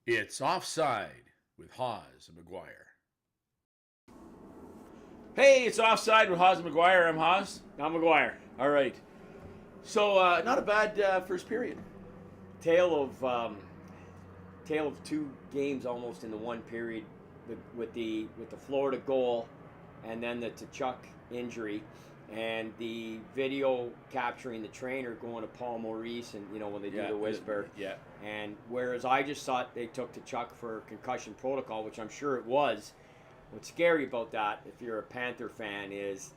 It's Offside with Hawes and McGuire. Hey, it's Offside with Hawes and McGuire. I'm Hawes. I'm McGuire. All right. So, not a bad first period. Tale of two games almost in the one period, with the Florida goal, and then the Tkachuk injury, and the video capturing the trainer going to Paul Maurice, and when they do the whisper. Yeah. And whereas I just thought they took Tkachuk for concussion protocol, which I'm sure it was. What's scary about that, if you're a Panther fan, is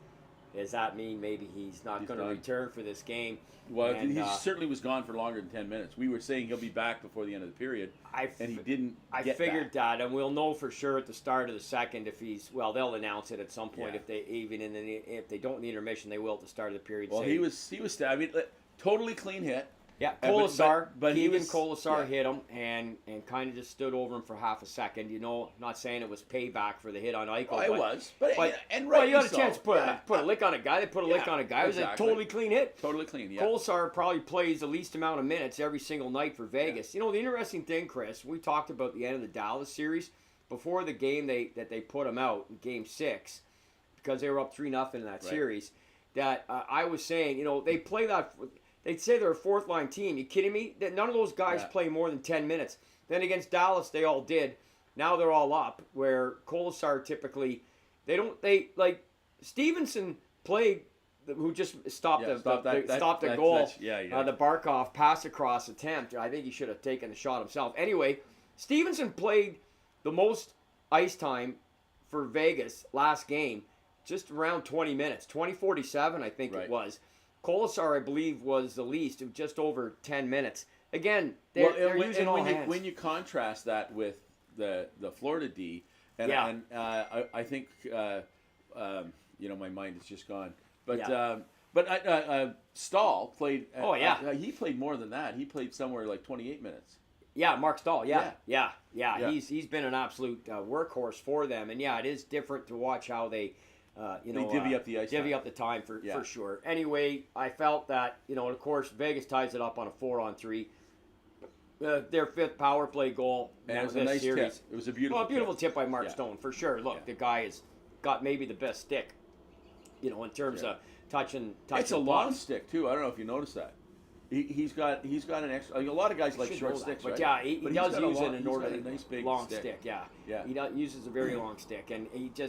that mean maybe he's not going to return for this game? Well, he certainly was gone for longer than 10 minutes. We were saying he'll be back before the end of the period, and he didn't. I figured that, and we'll know for sure at the start of the second if he's. Well, they'll announce it at some point. Yeah. If they don't in the intermission, they will at the start of the period. Well, he was stabbed. Totally clean hit. Yeah, Colasar, but Colasar hit him and kind of just stood over him for half a second. Not saying it was payback for the hit on Eichel. Oh, it was. But you had a chance to put a lick on a guy. They put a lick on a guy. It was a totally clean hit. Totally clean, yeah. Colasar probably plays the least amount of minutes every single night for Vegas. Yeah. The interesting thing, Chris, we talked about the end of the Dallas series. Before the game that they put him out in Game 6, because they were up 3-0 in that series, that I was saying, they play that... They'd say they're a fourth-line team. You kidding me? None of those guys play more than 10 minutes. Then against Dallas, they all did. Now they're all up, where Colasar typically... Stevenson played, who just stopped the goal. The Barkov pass-across attempt. I think he should have taken the shot himself. Anyway, Stevenson played the most ice time for Vegas last game, just around 20 minutes. 20:47, I think it was. Colasar, I believe, was the least, just over 10 minutes. Again, they're using all hands. When you contrast that with the Florida D, I think my mind is just gone. But Stahl played. He played more than that. He played somewhere like 28 minutes. Yeah, Mark Stahl. Yeah. He's been an absolute workhorse for them, and it is different to watch how they. They divvy up the ice divvy up the time for sure. Anyway, I felt that, of course, Vegas ties it up on a 4-on-3. Their fifth power play goal. And it was a nice series. tip. It was a beautiful tip by Mark Stone, for sure. Look, the guy has got maybe the best stick, in terms of touching. It's a long stick, too. I don't know if you noticed that. He's got an extra. A lot of guys like short sticks, but right? He does use an inordinately nice big long stick. Yeah. He uses a very long stick, and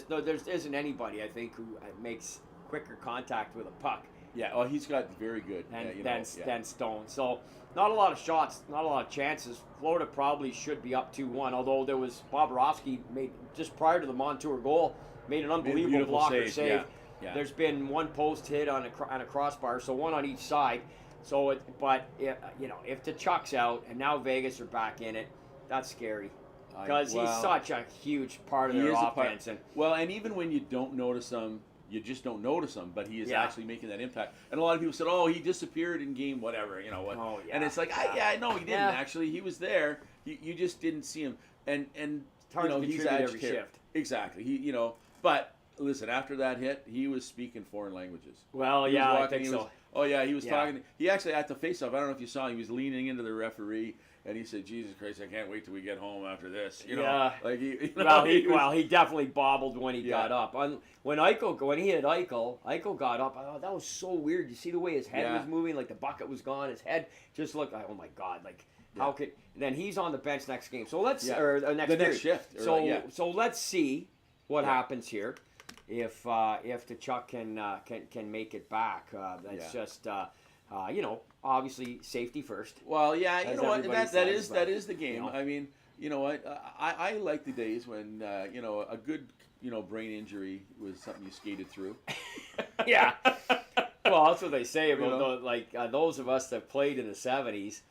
there isn't anybody, I think, who makes quicker contact with a puck. Yeah, well, he's got very good than Stone. So not a lot of shots, not a lot of chances. Florida probably should be up 2-1. Although there was Bobrovsky made just prior to the Montour goal, made an unbelievable blocker save. Yeah. There's been one post hit on a crossbar, so one on each side. So, if Tkachuk's out and now Vegas are back in it, that's scary because he's such a huge part of their offense. And even when you don't notice him, you just don't notice him, but he is actually making that impact. And a lot of people said, "Oh, he disappeared in game whatever," what? Oh, yeah. And it's like, no, he didn't actually. He was there. You just didn't see him. And it's hard to he's contribute every shift. Exactly. But listen, after that hit, he was speaking foreign languages. Well, I think so. He was talking. He actually, at the face-off, I don't know if you saw him, he was leaning into the referee, and he said, "Jesus Christ, I can't wait till we get home after this." He definitely bobbled when he got up. When he hit Eichel got up. I thought that was so weird. You see the way his head was moving, like the bucket was gone. His head just looked like, oh my God, how could? And then he's on the bench next game. So let's next shift. So let's see what happens here. If Tkachuk can make it back, that's just obviously safety first. Well, you know what, that is the game. I mean, you know what, I like the days when a good brain injury was something you skated through. Yeah. Well, that's what they say about those of us that played in the 70s.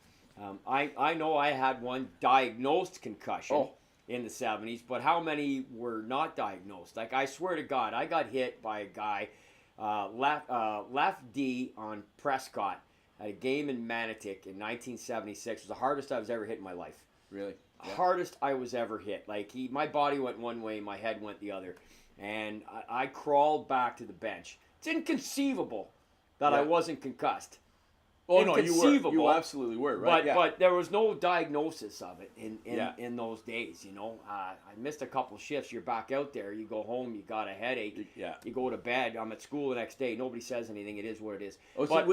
I know I had one diagnosed concussion. In the 70s, but how many were not diagnosed? I swear to God, I got hit by a guy left D on Prescott at a game in Manotick in 1976. It was the hardest I was ever hit in my life. Really? Yeah. Hardest I was ever hit. My body went one way, my head went the other, and I crawled back to the bench. It's inconceivable that I wasn't concussed. Oh no, you were. inconceivable. You absolutely were, right? But there was no diagnosis of it in those days. I missed a couple shifts. You're back out there. You go home. You got a headache. Yeah. You go to bed. I'm at school the next day. Nobody says anything. It is what it is. Oh, but,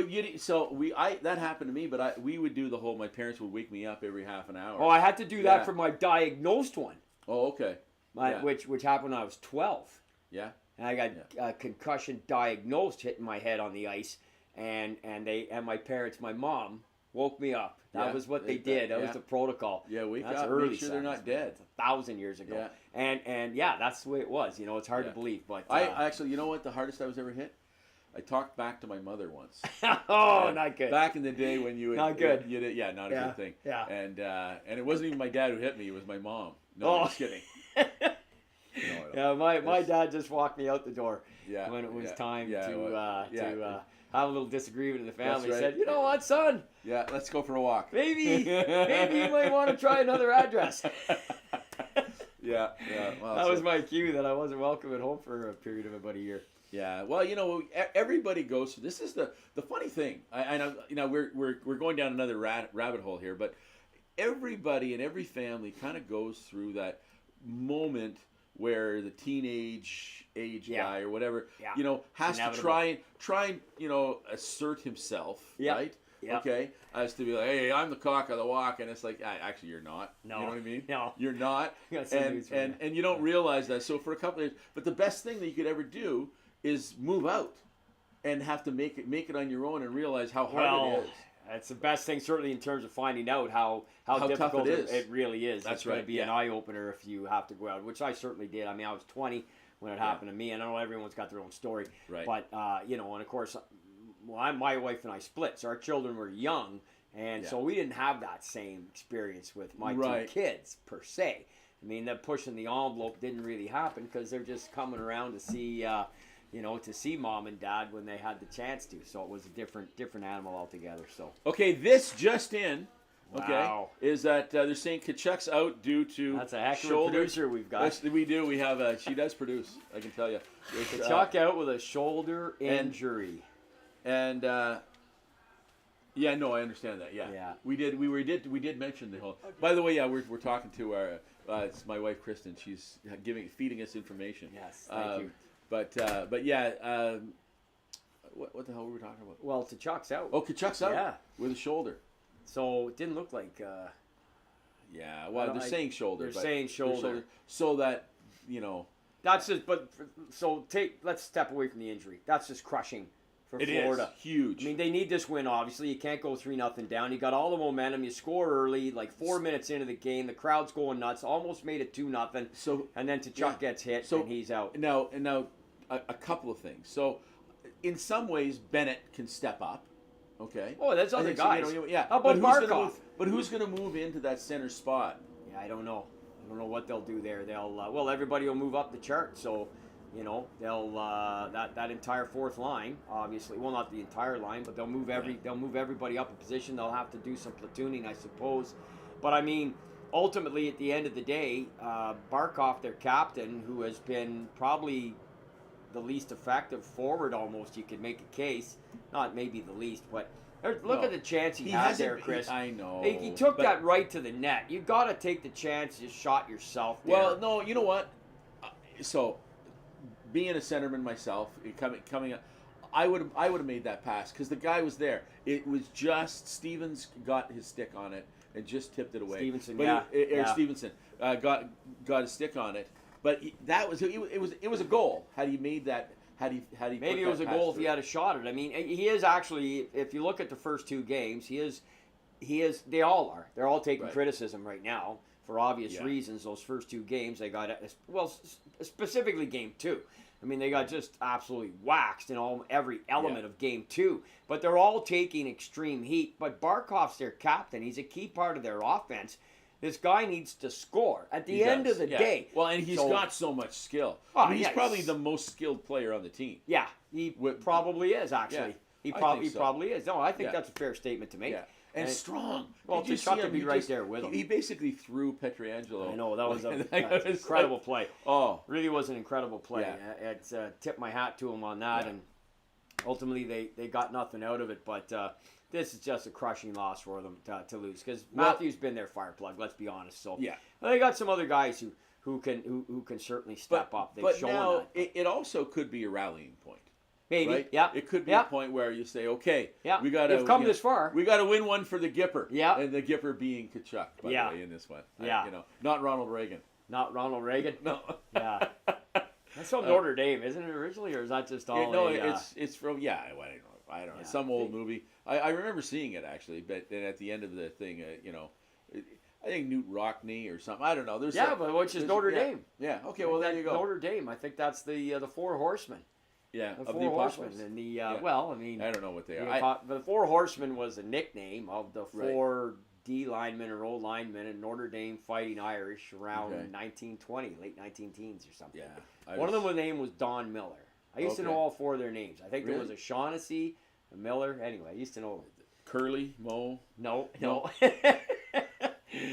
that happened to me, but we would do the whole. My parents would wake me up every half an hour. Oh, I had to do that for my diagnosed one. Oh, okay. Which happened when I was 12. Yeah. And I got concussion diagnosed, hitting my head on the ice, and my parents, my mom, woke me up. That was what they did. That was the protocol. Yeah, wake that's up. early. Make sure they're not dead. That's 1,000 years ago. Yeah. And that's the way it was. It's hard to believe, but I actually, you know what? The hardest I was ever hit. I talked back to my mother once. Not good. Back in the day when you would, not good. Not a good thing. Yeah. And it wasn't even my dad who hit me. It was my mom. No, I'm just kidding. My dad just walked me out the door when it was time to have a little disagreement in the family. Right. He said, "You know what, son? Yeah, let's go for a walk. Maybe you might want to try another address." Yeah. Well, that was my cue that I wasn't welcome at home for a period of about a year. Yeah. Well, everybody goes through. This is the funny thing. I know. We're going down another rabbit hole here, but everybody and every family kind of goes through that moment where the teenage age guy or whatever, has to try and assert himself, right? Yeah. Okay, as to be like, hey, I'm the cock of the walk, and it's like, actually, you're not. No. You know what I mean? No. You're not. And you don't realize that. So for a couple of years, but the best thing that you could ever do is move out and have to make it on your own and realize how hard it is. That's the best thing, certainly in terms of finding out how difficult it really is. That's going to be an eye-opener if you have to go out, which I certainly did. I mean, I was 20 when it happened to me, and I know everyone's got their own story. Right. But, and of course, my wife and I split, so our children were young, and so we didn't have that same experience with my two kids, per se. I mean, that pushing the envelope didn't really happen because they're just coming around to see... to see mom and dad when they had the chance to. So it was a different animal altogether. So okay, this just in. Okay, wow. Is that they're saying Tkachuk's out due to that's a heck of a producer we've got. Yes, we do. We have she does produce. I can tell you. Tkachuk out with a shoulder injury. And yeah, no, I understand that. Yeah. We did mention the whole. By the way, we're talking to our it's my wife Kristen. She's feeding us information. Yes, thank you. But yeah, what the hell were we talking about? Well, Tkachuk's out. Oh, Tkachuk's out with a shoulder. So it didn't look like. Yeah, well, they're saying shoulder. They're saying shoulder. So that That's just. But let's step away from the injury. That's just crushing for Florida. Is huge. I mean, they need this win. Obviously, you can't go 3-0 down. You got all the momentum. You score early, like 4 minutes into the game. The crowd's going nuts. Almost made it 2-0. So and then Tkachuk gets hit, and he's out. Now, a couple of things. So, in some ways, Bennett can step up. Okay. Oh, there's other guys. How about Barkov? But who's going to move into that center spot? Yeah, I don't know. I don't know what they'll do there. They'll everybody will move up the chart. So, they'll that entire fourth line, obviously. Well, not the entire line, but they'll move everybody up a position. They'll have to do some platooning, I suppose. But I mean, ultimately, at the end of the day, Barkov, their captain, who has been probably the least effective forward, almost you could make a case. Not maybe the least, but look at the chance he had there, Chris. I know. He took that right to the net. You got to take the chance. You shot yourself there. Well, no, you know what? So, being a centerman myself, coming up, I would have made that pass because the guy was there. It was just Stevens got his stick on it and just tipped it away. Stevenson, Stevenson got his stick on it. But it was a goal. Had he made that? Had he? Maybe it was a goal if he had a shot at it. I mean, he is actually. If you look at the first two games, he is. They all are. They're all taking criticism right now for obvious reasons. Those first two games, they got specifically game 2. I mean, they got just absolutely waxed in every element of game 2. But they're all taking extreme heat. But Barkov's their captain. He's a key part of their offense. This guy needs to score at the end of the day. Well, and he's got so much skill. He's probably the most skilled player on the team. Yeah, he probably is, actually. Yeah, he probably is. No, I think that's a fair statement to make. Yeah. And strong. Well, Tkachuk could be right there with him. He basically threw Pietrangelo. I know, that was an incredible play. Oh. Really was an incredible play. It's tipped my hat to him on that. And ultimately they got nothing out of it. But this is just a crushing loss for them to lose because Well- Matthew's been their fire plug. Let's be honest. So Yeah. they got some other guys who can certainly step up. They've but shown now that. it also could be a rallying point. Maybe. Right? Yeah. It could be Yeah. a point where you say, okay, Yeah. we got to You've come this far. We got to win one for the Gipper. Yeah. And the Gipper being Tkachuk, by Yeah. the way, in this one. Yeah. Not Ronald Reagan. Not Ronald Reagan. No. Yeah. That's from Notre Dame, isn't it originally, or is that just all? It's from I don't know, some old movie. I remember seeing it actually, but then at the end of the thing, I think Newt Rockney or something. I don't know. But which is Notre Dame. Yeah. Okay. Well, there you go. Notre Dame. I think that's the Four Horsemen. Yeah. The Of Four the Horsemen, Apocalypse. and Yeah. well, I mean, I don't know what they are. the Four Horsemen was a nickname of the Right. four D linemen or old linemen in Notre Dame Fighting Irish around Okay. 1920, late 19-teens or something. Yeah. One of them, was name was Don Miller. I used to Okay. know all four of their names. I think there Really? was a Shaughnessy, a Miller. Anyway, I used to know. Curly Mo. No.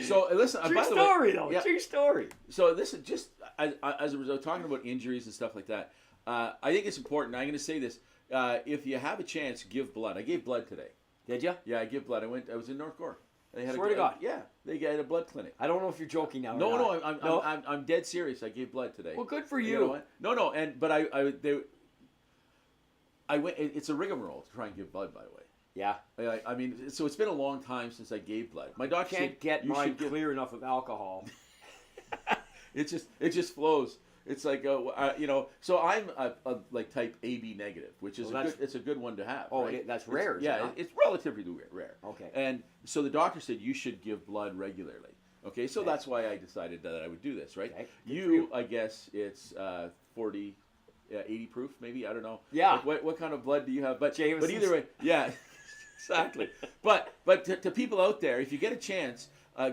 So listen. True by the way- story, though. yeah. True story. So this is just as a result, talking about injuries and stuff like that. I think it's important. I'm going to say this: if you have a chance, give blood. I gave blood today. Did you? Yeah, I give blood. I was in North Gore. They had Swear to God. Yeah, they had a blood clinic. I don't know if you're joking now. No, or no, not. I'm dead serious. I gave blood today. Well, good for You you. know what? No, but I went. It's a rigmarole to try and give blood. By the way. Yeah. I mean, so it's been a long time since I gave blood. My doctor Can't said, get "You mine should give-" clear enough of alcohol. It just flows. It's like So I'm like type AB negative, which is it's a good one to have. Oh, right? that's rare. Is it Yeah, not? it's relatively rare. Okay. And so the doctor said you should give blood regularly. Okay, so Okay. that's why I decided that I would do this, right? Okay, good for You, you. I guess it's 40, 80 proof, maybe. I don't know. Yeah. Like, what kind of blood do you have? But Jameson's. either way, yeah, exactly. But to people out there, if you get a chance,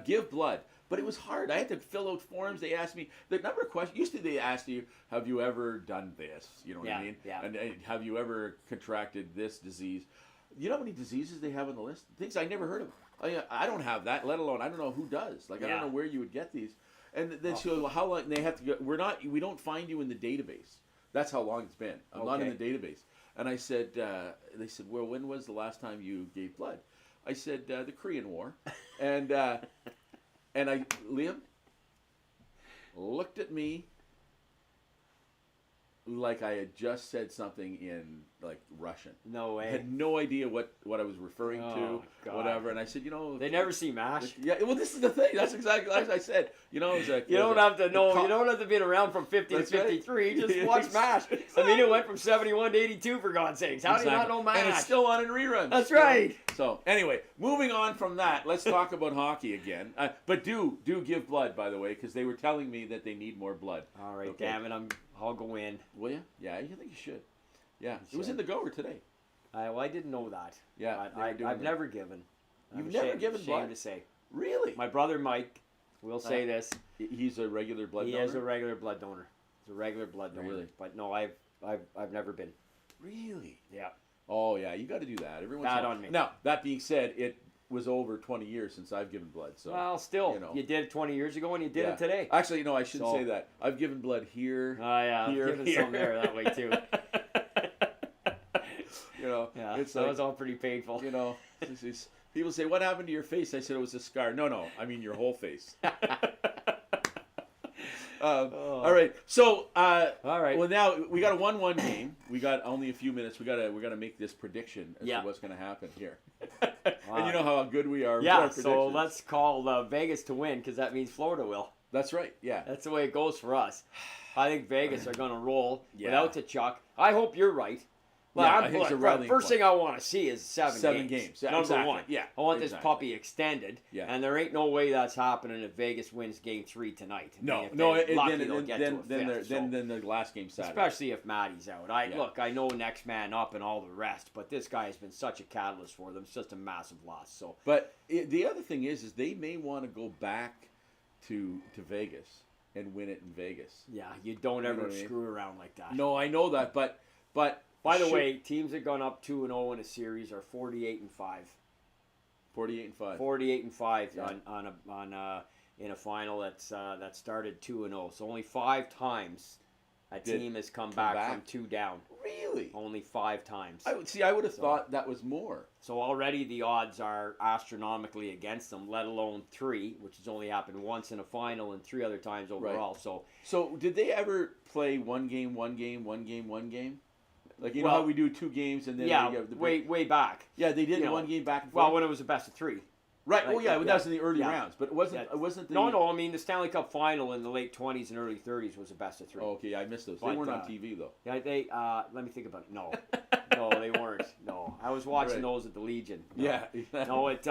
give blood. But it was hard. I had to fill out forms. They asked me the number of questions. Used to they asked you, "Have you ever done this?" You know what I mean? Yeah. And have you ever contracted this disease? You know how many diseases they have on the list? Things I never heard of. I don't have that. Let alone I don't know who does. Like I don't Yeah. know where you would get these. And then so how long they have to go? We don't find you in the database. That's how long it's been. I'm not in the database. And I said, they said, well, when was the last time you gave blood? I said the Korean War, and Liam looked at me like I had just said something in like Russian. No way. I had no idea what I was referring Oh, to, God. whatever. And I said, They never see MASH. yeah. Well, this is the thing. That's exactly as I said. It was like, You don't have to know. You don't have to be around from 50 That's to right. 53. Just watch MASH. I mean, it went from 71 to 82 for God's sakes. How do you not know MASH? And it's still on in reruns. That's right. So anyway, moving on from that, let's talk about hockey again. But do give blood, by the way, because they were telling me that they need more blood. All right, Okay. damn it. I'll go in. Will you? Yeah, I think you should. Yeah, You it was should. in the Goer today. I didn't know that. Yeah, But they were doing I've that. never given. You've I'm never ashamed- given ashamed blood? to say. Really? My brother Mike will say this. He's a regular blood He donor. is a regular blood donor. He's a regular blood donor. Really? But no, I've never been. Really? Yeah. Oh yeah, you got to do that. Everyone's Bad on me. Now that being said, it was over 20 years since I've given blood. So Well, still, you know. you did it 20 years ago and you did Yeah. it today. Actually, no, I shouldn't So- say that. I've given blood here. Oh, yeah. Here, Give us here. some there that way, too. Yeah, it's that like, was all pretty painful. people say, "What happened to your face?" I said it was a scar. No, I mean your whole face. All right, so All right. Well, now we got a 1-1 game. We got only a few minutes. We gotta make this prediction as Yeah. to what's gonna happen here. Wow. And you know how good we are. with Yeah, our so predictions. let's call Vegas to win because that means Florida will. That's right. Yeah. That's the way it goes for us. I think Vegas are going to roll Yeah. without Tkachuk. I hope you're right. Well, Yeah, I think it's a rallying first point. thing I want to see is seven Seven games. games. Yeah, Number exactly. one. Yeah, I want this exactly. puppy extended. Yeah. And there ain't no way that's happening if Vegas wins Game 3 tonight. I mean, if No. they're Then lucky, they'll get to a fifth, so- then the last game Saturday. Especially if Matty's out. Yeah. Look, I know next man up and all the rest, but this guy has been such a catalyst for them. It's just a massive loss. So But the other thing is they may want to go back to Vegas and win it in Vegas. yeah, you don't know ever what I mean? screw around like that. No, I know that, but By the should- way, teams that gone up 2-0 in a series are 48-5. 48-5. 48-5 Yeah. on in a final that started 2-0. So only 5 times a team has come back from 2 down. Really? Only 5 times. I would have thought that was more. So already the odds are astronomically against them, let alone 3, which has only happened once in a final and 3 other times overall. Right. So did they ever play one game? Like, you know how we do 2 games and then way back. Yeah, they did one game back and forth. Well, when it was a best of 3. Right. Like, that was in the early rounds, but it wasn't the... No, I mean the Stanley Cup final in the late 20s and early 30s was a best of 3. Oh, okay, I missed those. They weren't on TV though. Yeah, they let me think about it. No. No, they weren't. No. I was watching those at the Legion. No. Yeah. No, it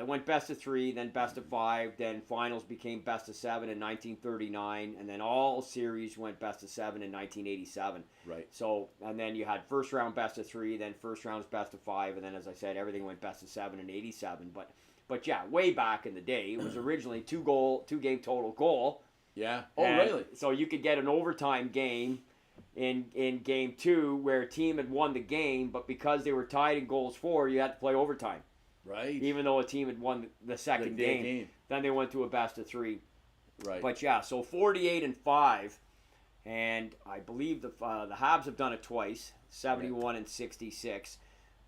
went best of 3, then best of 5, then finals became best of 7 in 1939, and then all series went best of 7 in 1987. Right. So, and then you had first round best of 3, then first round's best of 5, and then as I said, everything went best of 7 in 87. But yeah, way back in the day, it was originally 2 game total goal. Yeah. Oh, and really? So you could get an overtime game in game 2 where a team had won the game, but because they were tied in goals for, you had to play overtime. Right. Even though a team had won the second game. Then they went to a best of 3. Right. But yeah, so 48-5, and I believe the Habs have done it twice, 71 and 66.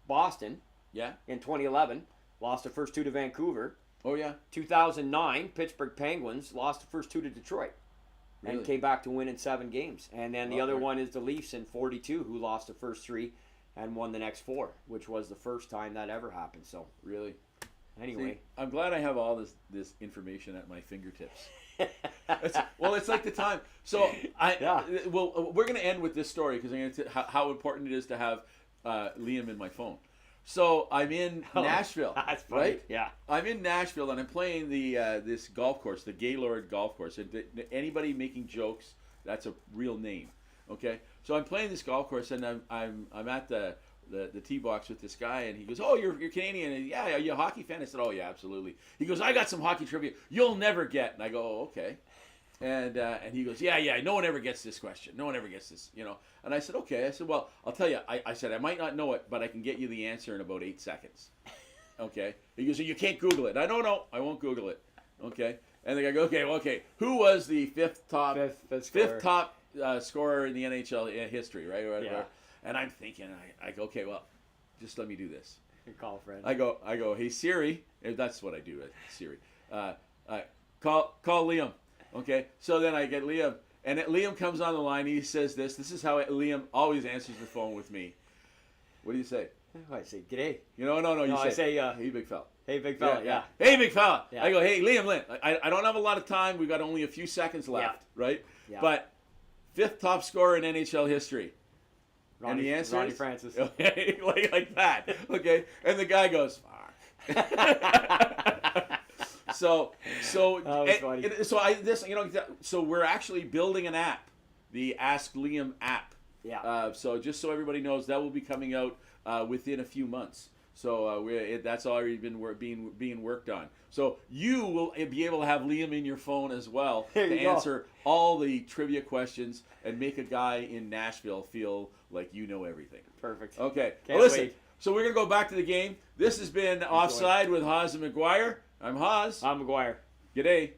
Boston, in 2011, lost the first 2 to Vancouver. Oh yeah. 2009, Pittsburgh Penguins lost the first 2 to Detroit. Really? And came back to win in 7 games. And then the other one is the Leafs in 42, who lost the first 3 and won the next 4, which was the first time that ever happened. So really, anyway, see, I'm glad I have all this information at my fingertips. It's like the time. So we're going to end with this story because I'm going to how important it is to have Liam in my phone. So I'm in Nashville, that's funny. Right? Yeah. I'm in Nashville and I'm playing the this golf course, the Gaylord Golf Course. And anybody making jokes, that's a real name. Okay. So I'm playing this golf course and I'm at the tee box with this guy and he goes, "Oh, you're Canadian? And, yeah, are you a hockey fan?" I said, "Oh yeah, absolutely." He goes, "I got some hockey trivia you'll never get." And I go, "Oh, okay." And he goes, yeah, no one ever gets this question. No one ever gets this, you know. And I said, okay. I said, well, I'll tell you. I said, I might not know it, but I can get you the answer in about 8 seconds. Okay. He goes, you can't Google it. I don't know. I won't Google it. Okay. And the guy goes, okay. Who was the fifth top scorer in the NHL history, right? Yeah. And I'm thinking, I go, okay, well, just let me do this. Call a friend. I go, hey Siri. That's what I do, Siri. Call Liam. Okay, so then I get Liam, and Liam comes on the line. He says this. This is how Liam always answers the phone with me. What do you say? I say, "G'day." No. You I say, "Hey, big fella." Hey, big fella. Yeah. Hey, big fella. Yeah. I go, "Hey, Liam Lynn. I don't have a lot of time. We've got only a few seconds left, right? Yeah. But 5th top scorer in NHL history." And the answer Ronnie is Francis. Okay, like that. Okay, and the guy goes, "Fuck." So we're actually building an app, the Ask Liam app. Yeah. So just so everybody knows, that will be coming out within a few months. So that's already been being worked on. So you will be able to have Liam in your phone as well to answer all the trivia questions and make a guy in Nashville feel like you know everything. Perfect. Okay. Can't Listen. wait. So we're gonna go back to the game. This has been Offside with Haas and McGuire. I'm Haas. I'm McGuire. G'day.